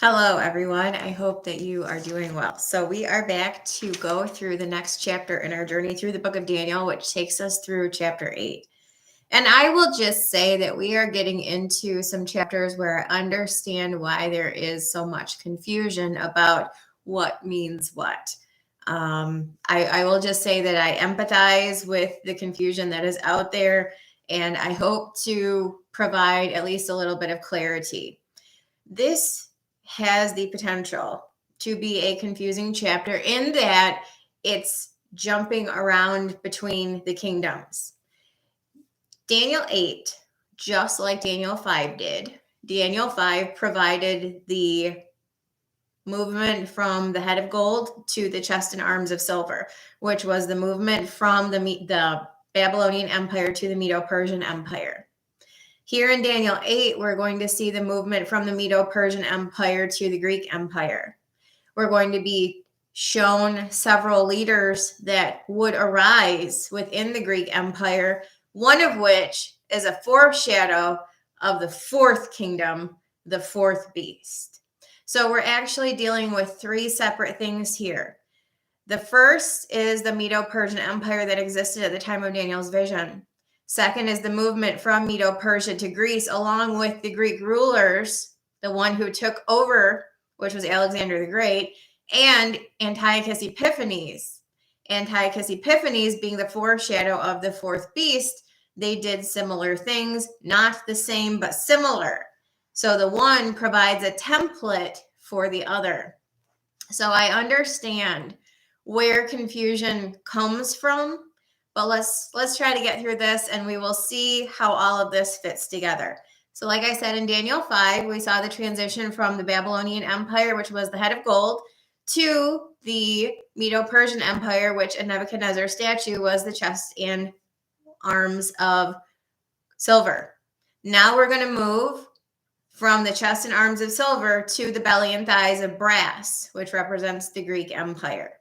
Hello, everyone. I hope that you are doing well. So we are back to go through the next chapter in our journey through the book of Daniel, which takes us through chapter 8. And I will just say that we are getting into some chapters where I understand why there is so much confusion about what means what. I will just say that I empathize with the confusion that is out there, and I hope to provide at least a little bit of clarity. This has the potential to be a confusing chapter in that it's jumping around between the kingdoms. Daniel 8, just like Daniel 5 did, Daniel 5 provided the movement from the head of gold to the chest and arms of silver, which was the movement from the Babylonian Empire to the Medo-Persian Empire. Here in Daniel 8, we're going to see the movement from the Medo-Persian Empire to the Greek Empire. We're going to be shown several leaders that would arise within the Greek Empire, one of which is a foreshadow of the fourth kingdom, the fourth beast. So we're actually dealing with three separate things here. The first is the Medo-Persian Empire that existed at the time of Daniel's vision. Second is the movement from Medo-Persia to Greece, along with the Greek rulers, the one who took over, which was Alexander the Great, and Antiochus Epiphanes. Antiochus Epiphanes being the foreshadow of the fourth beast, they did similar things, not the same, but similar. So the one provides a template for the other. So I understand where confusion comes from, but let's try to get through this and we will see how all of this fits together. So like I said, in Daniel 5, we saw the transition from the Babylonian Empire, which was the head of gold, to the Medo-Persian Empire, which in Nebuchadnezzar's statue was the chest and arms of silver. Now we're going to move from the chest and arms of silver to the belly and thighs of brass, which represents the Greek Empire.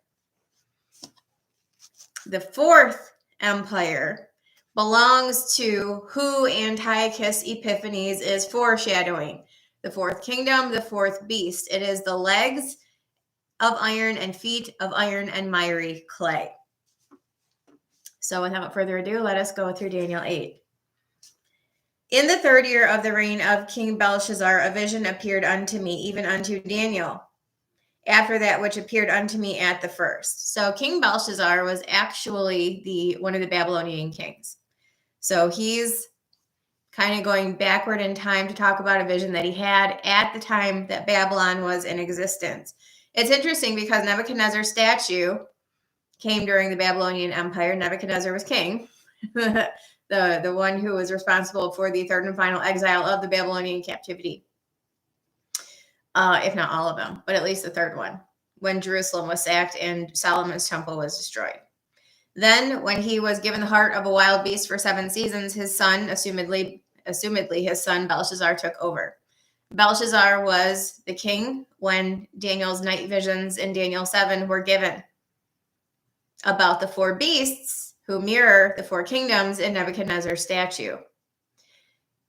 The fourth empire belongs to who Antiochus Epiphanes is foreshadowing. The fourth kingdom, the fourth beast. It is the legs of iron and feet of iron and miry clay. So without further ado, let us go through Daniel 8. In the third year of the reign of King Belshazzar, a vision appeared unto me, even unto Daniel, after that which appeared unto me at the first. So King Belshazzar was actually one of the Babylonian kings. So he's kind of going backward in time to talk about a vision that he had at the time that Babylon was in existence. It's interesting because Nebuchadnezzar's statue came during the Babylonian Empire. Nebuchadnezzar was king, the one who was responsible for the third and final exile of the Babylonian captivity. If not all of them, but at least the third one, when Jerusalem was sacked and Solomon's temple was destroyed. Then, when he was given the heart of a wild beast for 7 seasons, his son, assumedly his son Belshazzar, took over. Belshazzar was the king when Daniel's night visions in Daniel 7 were given about the 4 beasts who mirror the 4 kingdoms in Nebuchadnezzar's statue.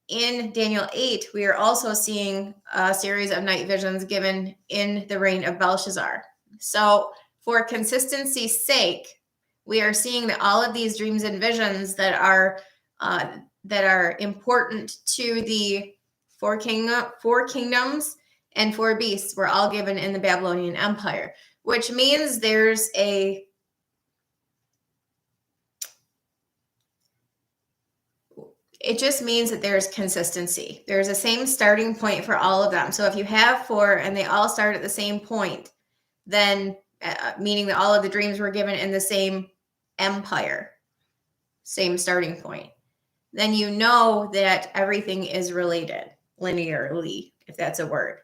In Daniel 8, we are also seeing a series of night visions given in the reign of Belshazzar. So for consistency's sake, we are seeing that all of these dreams and visions that are important to the 4 kingdoms and 4 beasts were all given in the Babylonian Empire, which means it just means that there's consistency. There's the same starting point for all of them. So if you have 4 and they all start at the same point, then meaning that all of the dreams were given in the same empire, same starting point, then you know that everything is related linearly, if that's a word.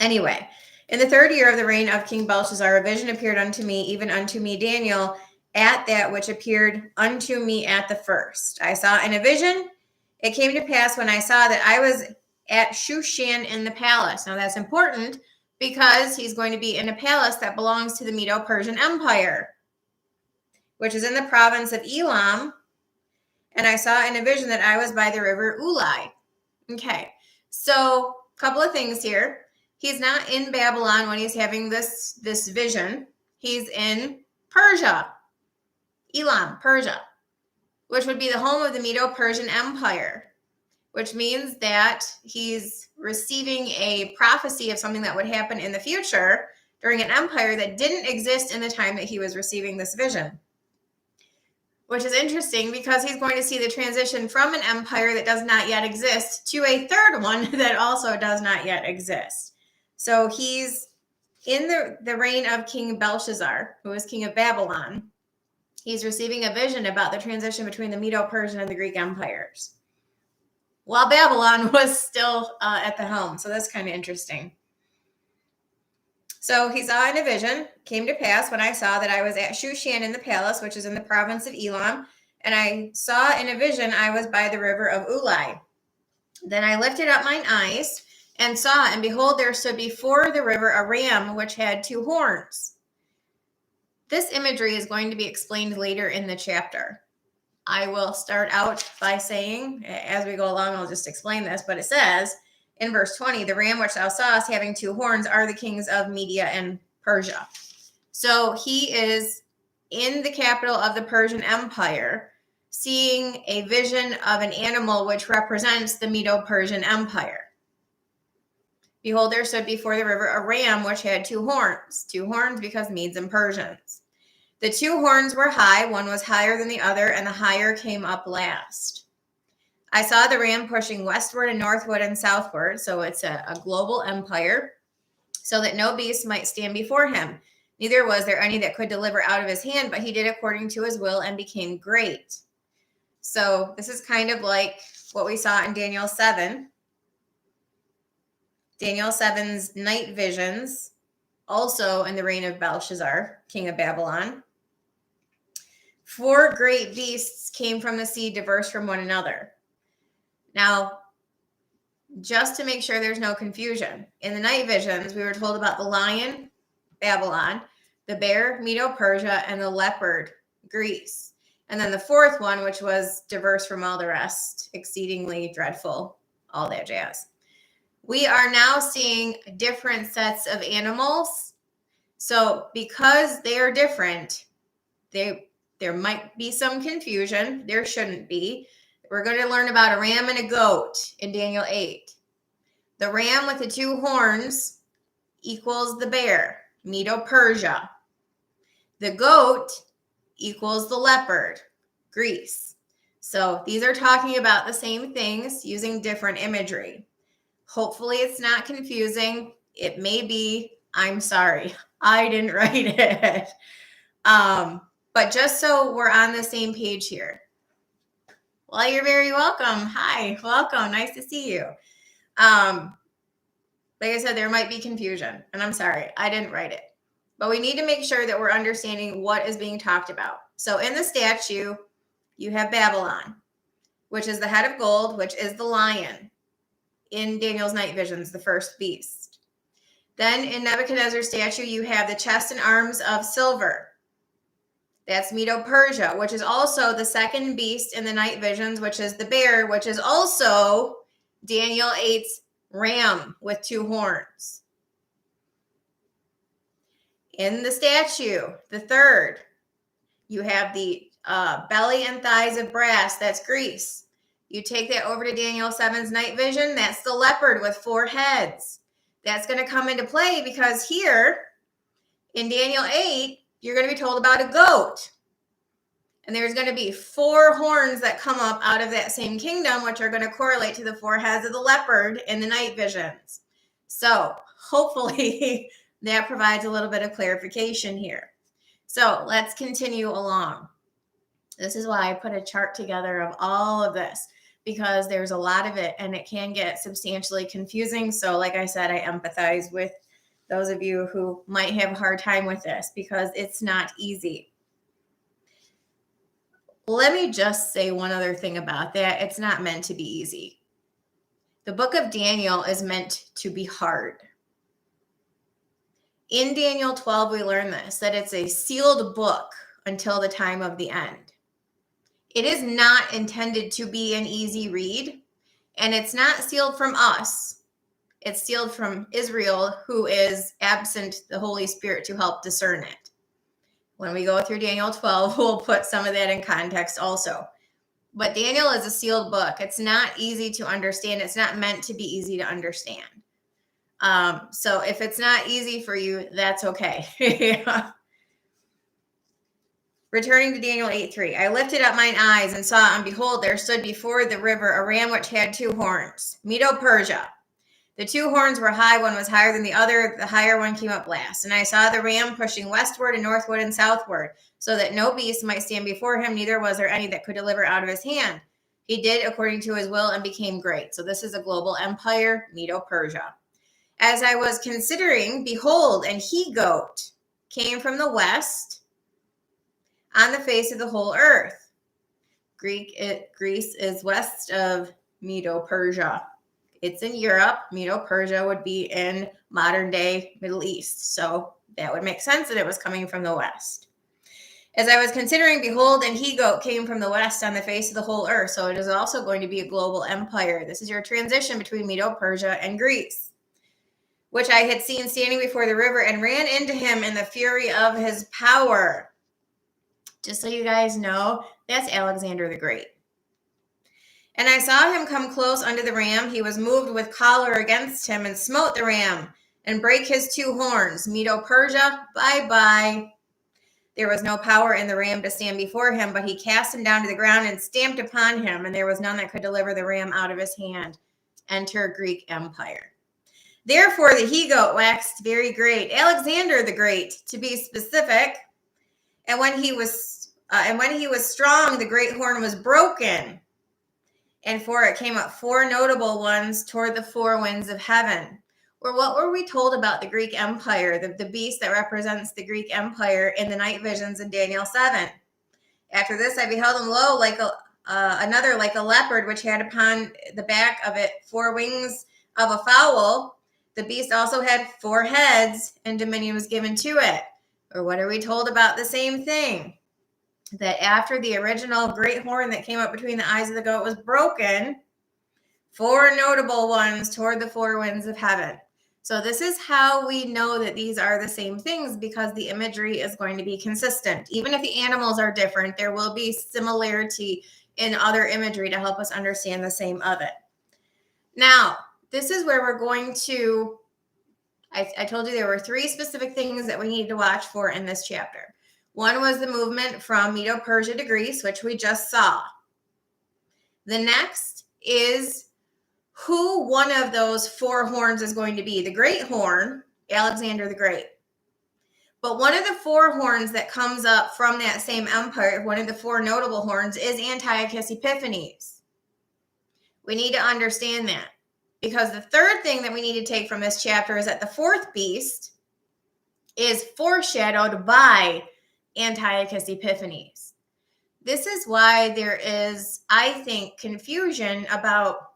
Anyway, in the 3rd year of the reign of King Belshazzar, a vision appeared unto me, even unto me, Daniel, at that which appeared unto me at the first. I saw in a vision, it came to pass when I saw that I was at Shushan in the palace. Now that's important because he's going to be in a palace that belongs to the Medo-Persian Empire, which is in the province of Elam. And I saw in a vision that I was by the river Ulai. Okay, so a couple of things here. He's not in Babylon when he's having this vision. He's in Persia, Elam, Persia, which would be the home of the Medo-Persian Empire, which means that he's receiving a prophecy of something that would happen in the future during an empire that didn't exist in the time that he was receiving this vision. Which is interesting because he's going to see the transition from an empire that does not yet exist to a third one that also does not yet exist. So he's in the reign of King Belshazzar, who is king of Babylon. He's receiving a vision about the transition between the Medo-Persian and the Greek empires, while Babylon was still at the helm. So that's kind of interesting. So he saw in a vision, came to pass when I saw that I was at Shushan in the palace, which is in the province of Elam, and I saw in a vision I was by the river of Ulai. Then I lifted up mine eyes and saw, and behold, there stood before the river a ram which had 2 horns. This imagery is going to be explained later in the chapter. I will start out by saying, as we go along, I'll just explain this, but it says in verse 20, the ram which thou sawest having 2 horns are the kings of Media and Persia. So he is in the capital of the Persian Empire, seeing a vision of an animal which represents the Medo-Persian Empire. Behold, there stood before the river a ram which had 2 horns. 2 horns because Medes and Persians. The 2 horns were high, one was higher than the other, and the higher came up last. I saw the ram pushing westward and northward and southward, so it's a global empire, so that no beast might stand before him. Neither was there any that could deliver out of his hand, but he did according to his will and became great. So this is kind of like what we saw in Daniel 7. Daniel 7's night visions, also in the reign of Belshazzar, king of Babylon. 4 great beasts came from the sea, diverse from one another. Now, just to make sure there's no confusion, in the night visions, we were told about the lion, Babylon, the bear, Medo-Persia, and the leopard, Greece. And then the 4th one, which was diverse from all the rest, exceedingly dreadful, all that jazz. We are now seeing different sets of animals. So because they are different, there might be some confusion. There shouldn't be. We're going to learn about a ram and a goat in Daniel 8. The ram with the 2 horns equals the bear, Medo-Persia. The goat equals the leopard, Greece. So these are talking about the same things using different imagery. Hopefully it's not confusing. It may be. I'm sorry. I didn't write it. But just so we're on the same page here. Well, you're very welcome. Hi, welcome. Nice to see you. Like I said, there might be confusion, and I'm sorry, I didn't write it. But we need to make sure that we're understanding what is being talked about. So in the statue, you have Babylon, which is the head of gold, which is the lion in Daniel's night visions, the first beast. Then in Nebuchadnezzar's statue, you have the chest and arms of silver. That's Medo-Persia, which is also the second beast in the night visions, which is the bear, which is also Daniel 8's ram with 2 horns. In the statue, the third, you have the belly and thighs of brass. That's Greece. You take that over to Daniel 7's night vision. That's the leopard with 4 heads. That's going to come into play because here in Daniel 8, you're going to be told about a goat. And there's going to be 4 horns that come up out of that same kingdom, which are going to correlate to the 4 heads of the leopard in the night visions. So hopefully that provides a little bit of clarification here. So let's continue along. This is why I put a chart together of all of this, because there's a lot of it and it can get substantially confusing. So like I said, I empathize with those of you who might have a hard time with this because it's not easy. Let me just say one other thing about that. It's not meant to be easy. The book of Daniel is meant to be hard. In Daniel 12, we learn this, that it's a sealed book until the time of the end. It is not intended to be an easy read, and it's not sealed from us. It's sealed from Israel, who is absent the Holy Spirit to help discern it. When we go through Daniel 12, we'll put some of that in context also. But Daniel is a sealed book. It's not easy to understand. It's not meant to be easy to understand. So if it's not easy for you, that's okay. Returning to Daniel 8:3, I lifted up mine eyes and saw, and behold, there stood before the river a ram which had 2 horns, Medo-Persia. The 2 horns were high, one was higher than the other, the higher one came up last. And I saw the ram pushing westward and northward and southward, so that no beast might stand before him, neither was there any that could deliver out of his hand. He did according to his will and became great. So this is a global empire, Medo-Persia. As I was considering, behold, an he-goat came from the west on the face of the whole earth. Greece is west of Medo-Persia. It's in Europe. Medo-Persia would be in modern day Middle East. So that would make sense that it was coming from the west. As I was considering, behold, an he-goat came from the west on the face of the whole earth. So it is also going to be a global empire. This is your transition between Medo-Persia and Greece, which I had seen standing before the river and ran into him in the fury of his power. Just so you guys know, that's Alexander the Great. And I saw him come close unto the ram. He was moved with choler against him and smote the ram and brake his 2 horns. Medo-Persia, bye-bye. There was no power in the ram to stand before him, but he cast him down to the ground and stamped upon him, and there was none that could deliver the ram out of his hand. Enter Greek Empire. Therefore the he-goat waxed very great, Alexander the Great, to be specific. And when he was strong, the great horn was broken, and for it came up 4 notable ones toward the 4 winds of heaven. Or what were we told about the Greek Empire, the beast that represents the Greek Empire in the night visions in Daniel 7? After this, I beheld him, lo, like another like a leopard, which had upon the back of it 4 wings of a fowl. The beast also had 4 heads, and dominion was given to it. Or what are we told about the same thing? That after the original great horn that came up between the eyes of the goat was broken, 4 notable ones toward the 4 winds of heaven. So this is how we know that these are the same things, because the imagery is going to be consistent. Even if the animals are different, there will be similarity in other imagery to help us understand the same of it. Now, this is where we're going to, I told you there were 3 specific things that we need to watch for in this chapter. One was the movement from Medo-Persia to Greece, which we just saw. The next is who one of those 4 horns is going to be. The great horn, Alexander the Great. But one of the 4 horns that comes up from that same empire, one of the 4 notable horns, is Antiochus Epiphanes. We need to understand that, because the third thing that we need to take from this chapter is that the 4th beast is foreshadowed by Antiochus Epiphanes. This is why there is, I think, confusion about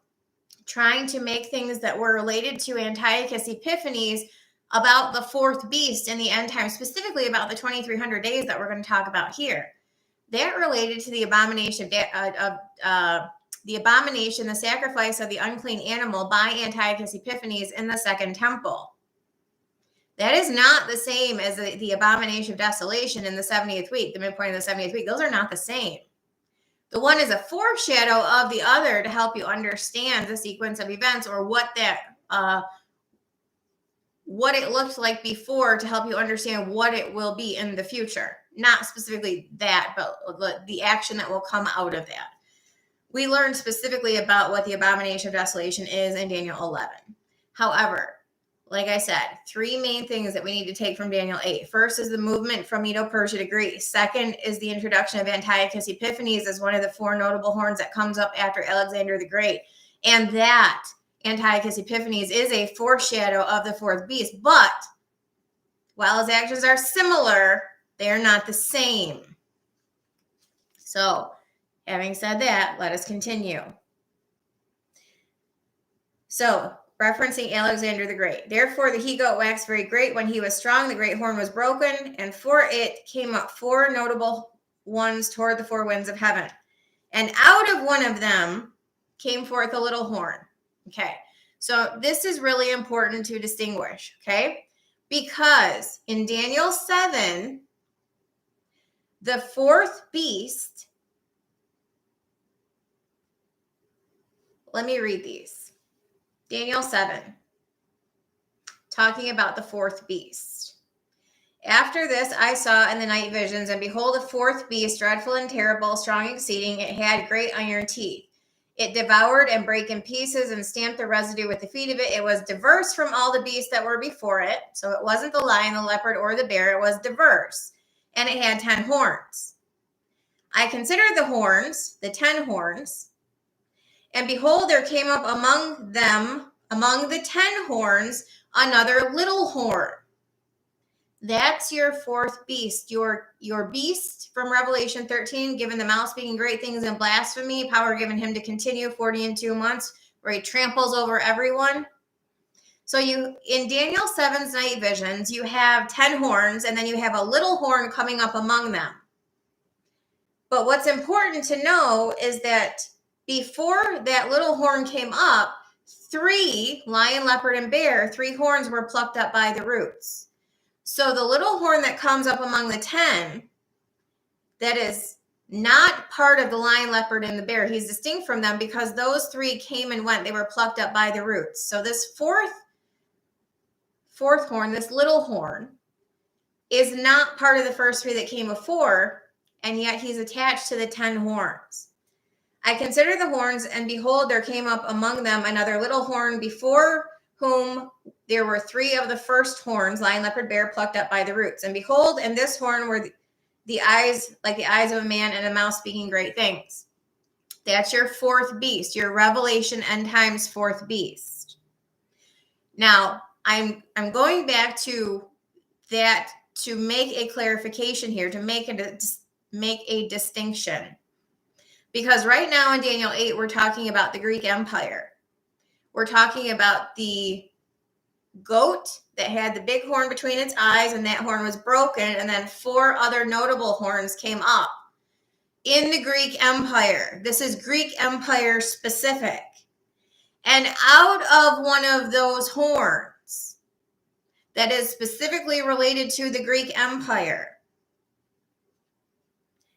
trying to make things that were related to Antiochus Epiphanes about the 4th beast in the end time, specifically about the 2300 days that we're going to talk about here. That related to the abomination the sacrifice of the unclean animal by Antiochus Epiphanes in the Second Temple. That is not the same as the abomination of desolation in the 70th week, the midpoint of the 70th week. Those are not the same. The one is a foreshadow of the other to help you understand the sequence of events, or what it looked like before, to help you understand what it will be in the future. Not specifically that, but the action that will come out of that. We learned specifically about what the abomination of desolation is in Daniel 11. However, like I said, 3 main things that we need to take from Daniel 8. First is the movement from Medo-Persia to Greece. Second is the introduction of Antiochus Epiphanes as one of the 4 notable horns that comes up after Alexander the Great. And that Antiochus Epiphanes is a foreshadow of the 4th beast. But while his actions are similar, they are not the same. So, having said that, let us continue. So, referencing Alexander the Great. Therefore the he-goat waxed very great. When he was strong, the great horn was broken, and for it came up 4 notable ones toward the 4 winds of heaven. And out of one of them came forth a little horn. Okay, So this is really important to distinguish, okay? Because in Daniel 7, the fourth beast, let me read these. Daniel 7, talking about the fourth beast. After this, I saw in the night visions, and behold, a fourth beast, dreadful and terrible, strong exceeding. It had great iron teeth. It devoured and brake in pieces and stamped the residue with the feet of it. It was diverse from all the beasts that were before it. So it wasn't the lion, the leopard, or the bear. It was diverse. And it had 10 horns. I considered the horns, the 10 horns. And behold, there came up among them, among the 10 horns, another little horn. That's your fourth beast, your beast from Revelation 13, given the mouth speaking great things and blasphemy, power given him to continue 40 and 2 months, where he tramples over everyone. So you, in Daniel 7's night visions, you have 10 horns, and then you have a little horn coming up among them. But what's important to know is that before that little horn came up, 3, lion, leopard, and bear, 3 horns were plucked up by the roots. So the little horn that comes up among the 10, that is not part of the lion, leopard, and the bear. He's distinct from them because those 3 came and went. They were plucked up by the roots. So this fourth horn, this little horn, is not part of the first 3 that came before, and yet he's attached to the 10 horns. I considered the horns, and behold, there came up among them another little horn, before whom there were 3 of the first horns, lion, leopard, bear, plucked up by the roots. And behold, in this horn were the eyes like the eyes of a man, and a mouth speaking great things. That's your fourth beast, your Revelation end times fourth beast. Now, I'm going back to that to make a clarification here, to make a distinction. Because right now in Daniel 8, we're talking about the Greek Empire. We're talking about the goat that had the big horn between its eyes, and that horn was broken, and then 4 other notable horns came up in the Greek Empire. This is Greek Empire specific. And out of one of those horns that is specifically related to the Greek Empire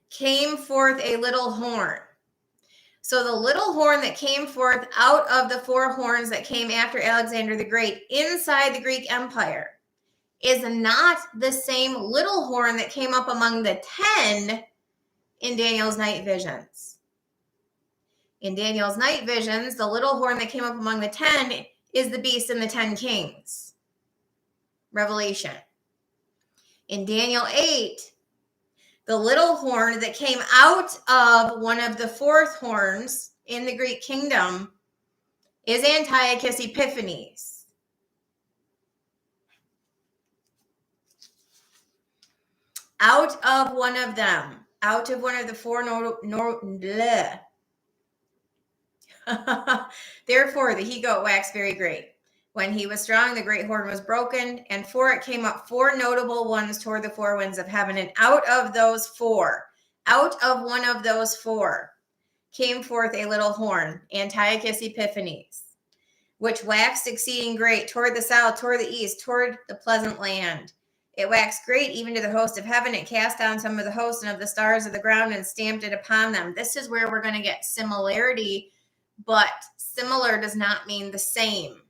came forth a little horn. So the little horn that came forth out of the 4 horns that came after Alexander the Great inside the Greek Empire is not the same little horn that came up among the 10 in Daniel's night visions. In Daniel's night visions, the little horn that came up among the 10 is the beast and the 10 kings. Revelation. In Daniel 8, the little horn that came out of one of the 4th horns in the Greek kingdom is Antiochus Epiphanes. Out of one of them, out of one of the 4 Therefore the he-goat waxed very great. When he was strong, the great horn was broken, and for it came up 4 notable ones toward the 4 winds of heaven. And out of those 4, out of one of those 4, came forth a little horn, Antiochus Epiphanes, which waxed exceeding great toward the south, toward the east, toward the pleasant land. It waxed great even to the host of heaven. It cast down some of the hosts and of the stars of the ground and stamped it upon them. This is where we're going to get similarity, but similar does not mean the same.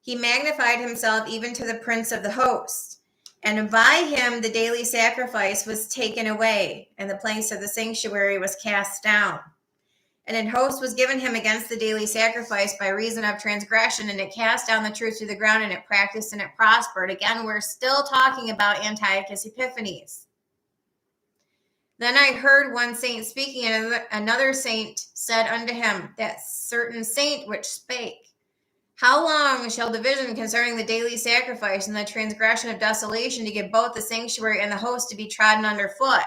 He magnified himself even to the prince of the host, and by him the daily sacrifice was taken away, and the place of the sanctuary was cast down. And an host was given him against the daily sacrifice by reason of transgression, and it cast down the truth to the ground, and it practiced and it prospered. Again, we're still talking about Antiochus Epiphanes. Then I heard one saint speaking, and another saint said unto him, that certain saint which spake, how long shall the vision concerning the daily sacrifice and the transgression of desolation to give both the sanctuary and the host to be trodden under foot?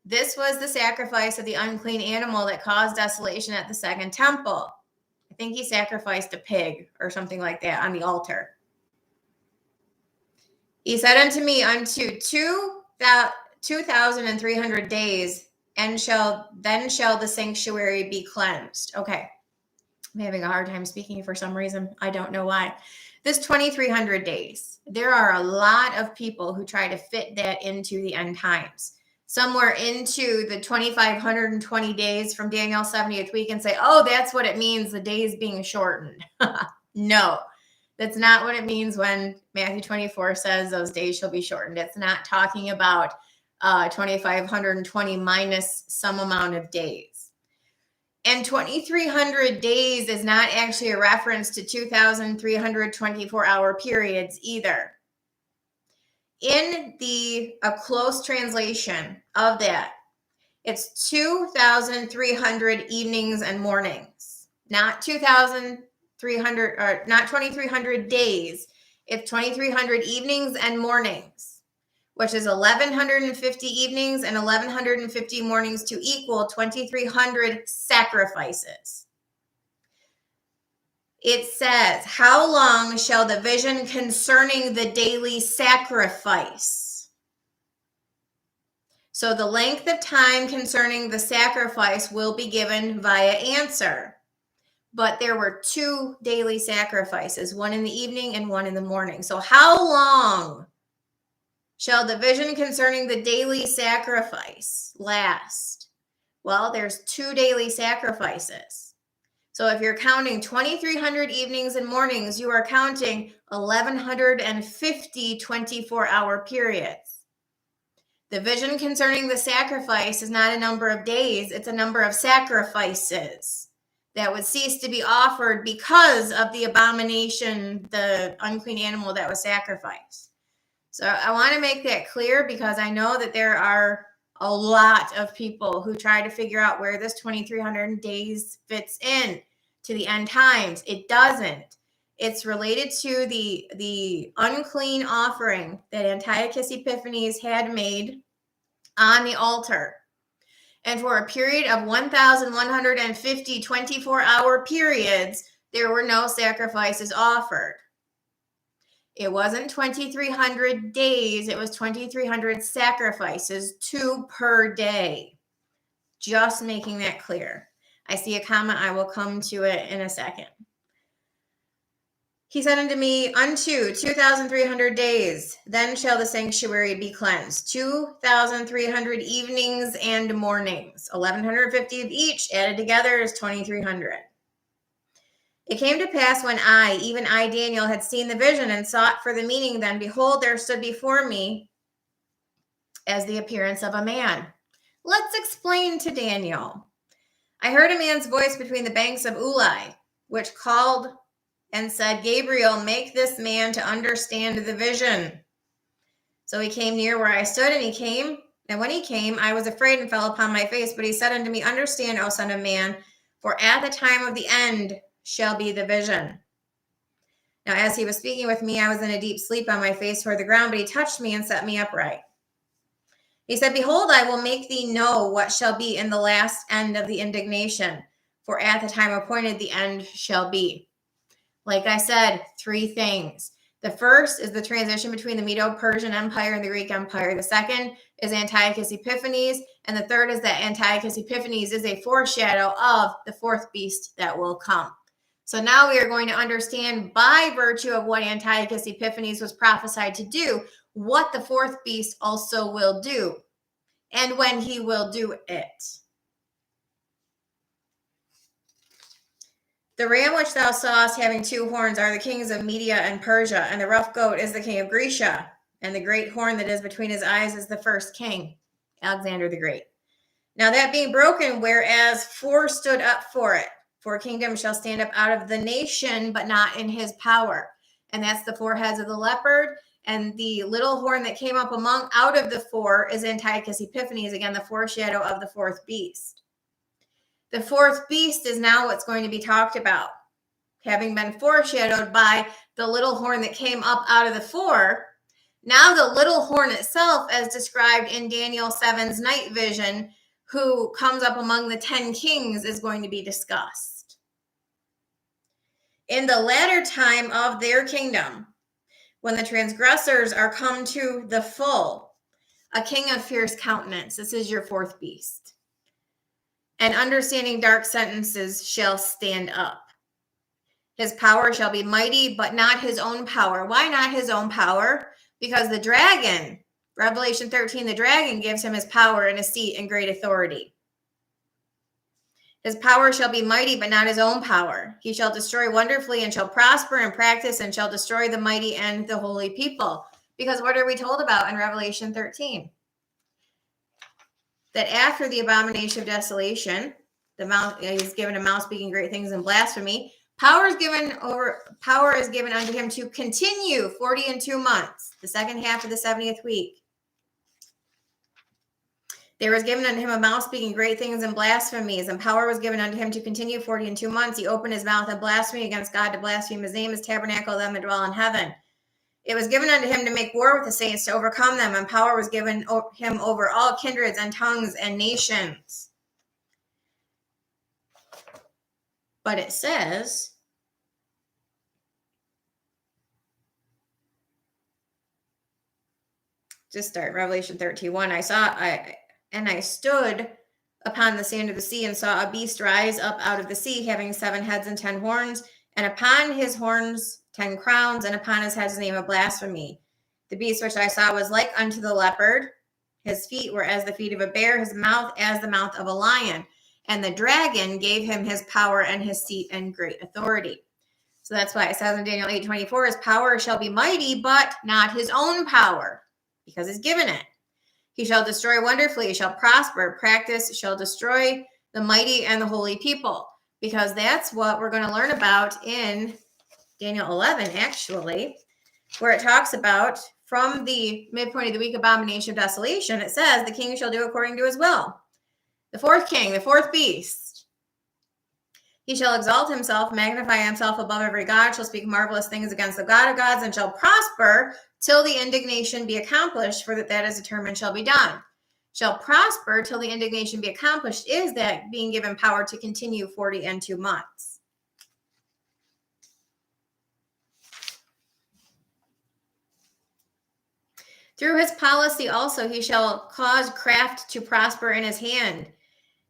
This was the sacrifice of the unclean animal that caused desolation at the second temple. I think he sacrificed a pig or something like that on the altar. He said unto me, unto 2,300 days, and then shall the sanctuary be cleansed. Okay. I'm having a hard time speaking for some reason. I don't know why. This 2,300 days, there are a lot of people who try to fit that into the end times, somewhere into the 2,520 days from Daniel's 70th week, and say, oh, that's what it means, the days being shortened. No, that's not what it means when Matthew 24 says those days shall be shortened. It's not talking about 2,520 minus some amount of days. And 2,300 days is not actually a reference to 2,324-hour periods either. In a close translation of that, it's 2,300 evenings and mornings, not 2,300 or not 2,300 days. It's 2,300 evenings and mornings, which is 1,150 evenings and 1,150 mornings to equal 2,300 sacrifices. It says, how long shall the vision concerning the daily sacrifice? So the length of time concerning the sacrifice will be given via answer. But there were 2 daily sacrifices, one in the evening and one in the morning. So how long shall the vision concerning the daily sacrifice last? Well, there's 2 daily sacrifices. So if you're counting 2,300 evenings and mornings, you are counting 1,150 24-hour periods. The vision concerning the sacrifice is not a number of days, it's a number of sacrifices that would cease to be offered because of the abomination, the unclean animal that was sacrificed. So I want to make that clear because I know that there are a lot of people who try to figure out where this 2,300 days fits in to the end times. It doesn't. It's related to the unclean offering that Antiochus Epiphanes had made on the altar. And for a period of 1,150 24-hour periods, there were no sacrifices offered. It wasn't 2,300 days, it was 2,300 sacrifices, 2 per day. Just making that clear. I see a comment, I will come to it in a second. He said unto me, unto 2,300 days, then shall the sanctuary be cleansed. 2,300 evenings and mornings. 1,150 of each added together is 2,300. It came to pass when I, even I, Daniel, had seen the vision and sought for the meaning, then behold, there stood before me as the appearance of a man. Let's explain to Daniel. I heard a man's voice between the banks of Ulai, which called and said, Gabriel, make this man to understand the vision. So he came near where I stood, and he came. And when he came, I was afraid and fell upon my face. But he said unto me, understand, O son of man, for at the time of the end shall be the vision. Now, as he was speaking with me, I was in a deep sleep on my face toward the ground, but he touched me and set me upright. He said, behold, I will make thee know what shall be in the last end of the indignation, for at the time appointed the end shall be. Like I said, 3 things. The first is the transition between the Medo-Persian Empire and the Greek Empire. The second is Antiochus Epiphanes. And the third is that Antiochus Epiphanes is a foreshadow of the 4th beast that will come. So now we are going to understand, by virtue of what Antiochus Epiphanes was prophesied to do, what the 4th beast also will do and when he will do it. The ram which thou sawest having 2 horns are the kings of Media and Persia, and the rough goat is the king of Grecia, and the great horn that is between his eyes is the first king, Alexander the Great. Now that being broken, whereas 4 stood up for it, 4 kingdoms shall stand up out of the nation, but not in his power. And that's the 4 heads of the leopard, and the little horn that came up out of the 4 is Antiochus Epiphanes, again, the foreshadow of the 4th beast. The 4th beast is now what's going to be talked about, having been foreshadowed by the little horn that came up out of the 4. Now the little horn itself, as described in Daniel 7's night vision, who comes up among the 10 kings, is going to be discussed. In the latter time of their kingdom, when the transgressors are come to the full, a king of fierce countenance, this is your 4th beast, and understanding dark sentences shall stand up. His power shall be mighty, but not his own power. Why not his own power? Because the dragon, Revelation 13, the dragon gives him his power and a seat and great authority. His power shall be mighty, but not his own power. He shall destroy wonderfully and shall prosper and practice and shall destroy the mighty and the holy people. Because what are we told about in Revelation 13? That after the abomination of desolation, the mouth, he's given a mouth speaking great things and blasphemy. Power is given unto him to continue 40 and 2 months, the second half of the 70th week. There was given unto him a mouth speaking great things and blasphemies, and power was given unto him to continue 40 and 2 months. He opened his mouth and blasphemy against God, to blaspheme his name, his tabernacle, them that dwell in heaven. It was given unto him to make war with the saints, to overcome them, and power was given him over all kindreds and tongues and nations. But it says, just start Revelation 13:1. I stood upon the sand of the sea and saw a beast rise up out of the sea, having 7 heads and 10 horns, and upon his horns 10 crowns, and upon his heads the name of blasphemy. The beast which I saw was like unto the leopard. His feet were as the feet of a bear, his mouth as the mouth of a lion. And the dragon gave him his power and his seat and great authority. So that's why it says in Daniel 8:24, his power shall be mighty, but not his own power, because he's given it. He shall destroy wonderfully, he shall prosper, practice, shall destroy the mighty and the holy people. Because that's what we're going to learn about in Daniel 11, actually, where it talks about from the midpoint of the week abomination of desolation, it says the king shall do according to his will. The fourth king, the fourth beast, he shall exalt himself, magnify himself above every god, shall speak marvelous things against the God of gods, and shall prosper till the indignation be accomplished, for that is determined shall be done. Shall prosper till the indignation be accomplished is that being given power to continue 40 and 2 months. Through his policy also he shall cause craft to prosper in his hand.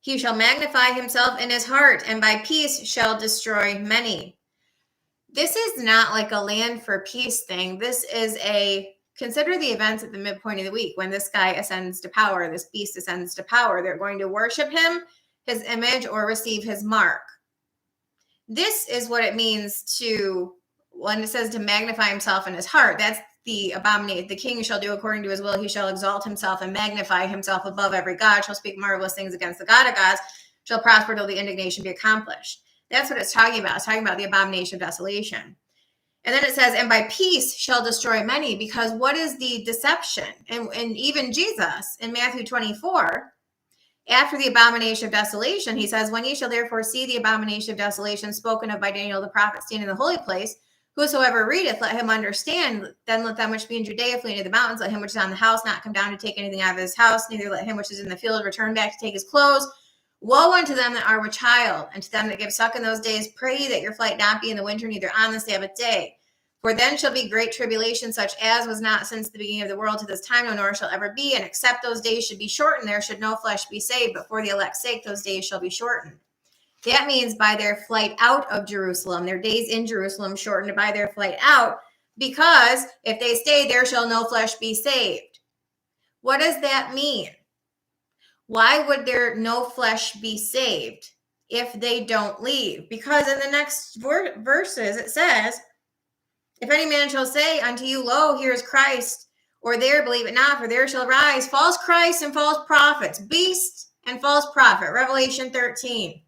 He shall magnify himself in his heart, and by peace shall destroy many. This is not like a land for peace thing. This is consider the events at the midpoint of the week when this guy ascends to power, this beast ascends to power. They're going to worship him, his image, or receive his mark. This is what it means to, when it says to magnify himself in his heart, that's the abomination. The king shall do according to his will. He shall exalt himself and magnify himself above every god, shall speak marvelous things against the God of gods, shall prosper till the indignation be accomplished. That's what it's talking about. It's talking about the abomination of desolation. And then it says, and by peace shall destroy many, because what is the deception? And even Jesus in Matthew 24, after the abomination of desolation, he says, when ye shall therefore see the abomination of desolation spoken of by Daniel the prophet stand in the holy place, whosoever readeth, let him understand. Then let them which be in Judea flee into the mountains. Let him which is on the house not come down to take anything out of his house. Neither let him which is in the field return back to take his clothes. Woe unto them that are with child, and to them that give suck in those days. Pray ye that your flight not be in the winter, neither on the Sabbath day. For then shall be great tribulation, such as was not since the beginning of the world to this time, no, nor shall ever be. And except those days should be shortened, there should no flesh be saved. But for the elect's sake, those days shall be shortened. That means by their flight out of Jerusalem, their days in Jerusalem shortened by their flight out, because if they stay, there shall no flesh be saved. What does that mean? Why would there no flesh be saved if they don't leave? Because in the next verses it says, if any man shall say unto you, lo, here is Christ, or there, believe it not, for there shall rise false Christs and false prophets, beast and false prophet, Revelation 13.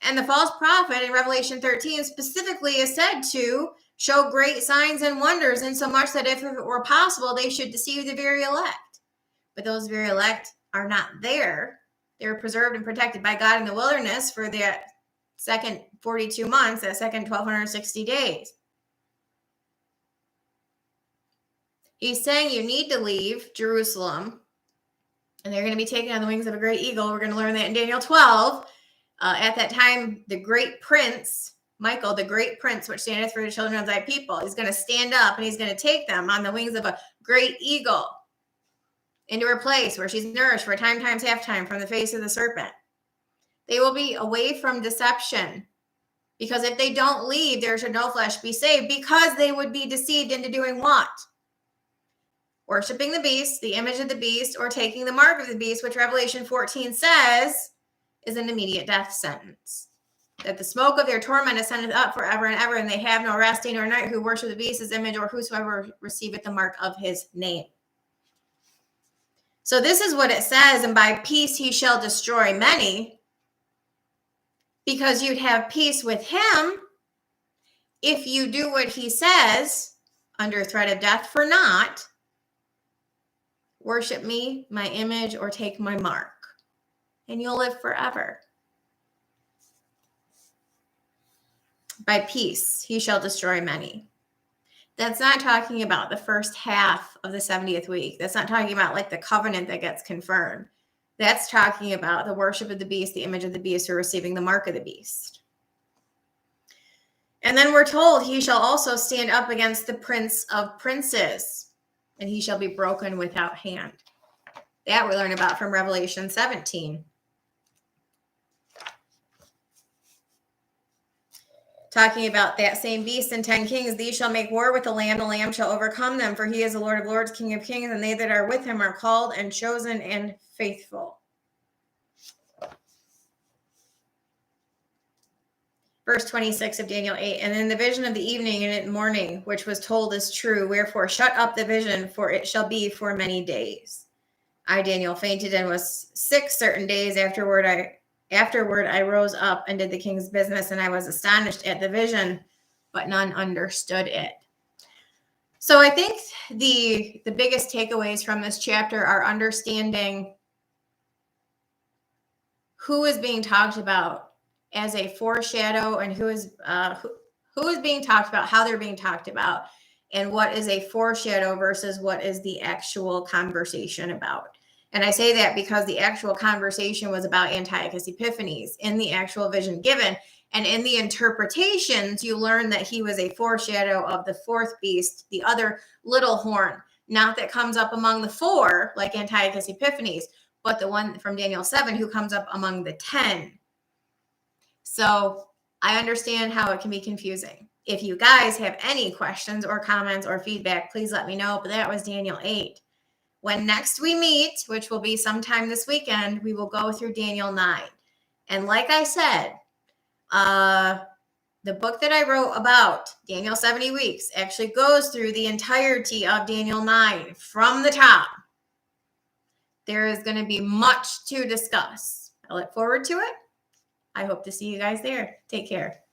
And the false prophet in Revelation 13 specifically is said to show great signs and wonders, insomuch that if it were possible, they should deceive the very elect. But those very elect are not there. They're preserved and protected by God in the wilderness for that second 42 months, that second 1260 days. He's saying you need to leave Jerusalem, and they're going to be taken on the wings of a great eagle. We're going to learn that in Daniel 12. At that time, the great prince, Michael, the great prince, which standeth for the children of thy people, he's going to stand up and he's going to take them on the wings of a great eagle into her place where she's nourished for a time times half time from the face of the serpent. They will be away from deception Because if they don't leave, there should no flesh be saved, because they would be deceived into doing what? Worshipping the beast, the image of the beast, or taking the mark of the beast, which Revelation 14 says is an immediate death sentence. That the smoke of their torment ascendeth up forever and ever, and they have no rest day nor night who worship the beast, his image, or whosoever receiveth the mark of his name. So this is what it says, and by peace he shall destroy many, because you'd have peace with him if you do what he says under threat of death for not worship me, my image, or take my mark, and you'll live forever. By peace he shall destroy many. That's not talking about the first half of the 70th week. That's not talking about like the covenant that gets confirmed. That's talking about the worship of the beast, the image of the beast, or receiving the mark of the beast. And then we're told he shall also stand up against the prince of princes, and he shall be broken without hand. That we learn about from Revelation 17. Talking about that same beast and 10 kings, these shall make war with the Lamb shall overcome them, for he is the Lord of lords, King of kings, and they that are with him are called and chosen and faithful. Verse 26 of Daniel 8, and in the vision of the evening and at morning, which was told is true, wherefore shut up the vision, for it shall be for many days. I, Daniel, fainted and was sick certain days. Afterward I rose up and did the king's business, and I was astonished at the vision, but none understood it. So I think the biggest takeaways from this chapter are understanding who is being talked about as a foreshadow, and who is being talked about, how they're being talked about, and what is a foreshadow versus what is the actual conversation about. And I say that because the actual conversation was about Antiochus Epiphanes in the actual vision given. And in the interpretations, you learn that he was a foreshadow of the fourth beast, the other little horn, not that comes up among the four like Antiochus Epiphanes, but the one from Daniel 7 who comes up among the 10. So I understand how it can be confusing. If you guys have any questions or comments or feedback, please let me know. But that was Daniel 8. When next we meet, which will be sometime this weekend, we will go through Daniel 9. And like I said, the book that I wrote about Daniel 70 weeks actually goes through the entirety of Daniel 9 from the top. There is going to be much to discuss. I look forward to it. I hope to see you guys there. Take care.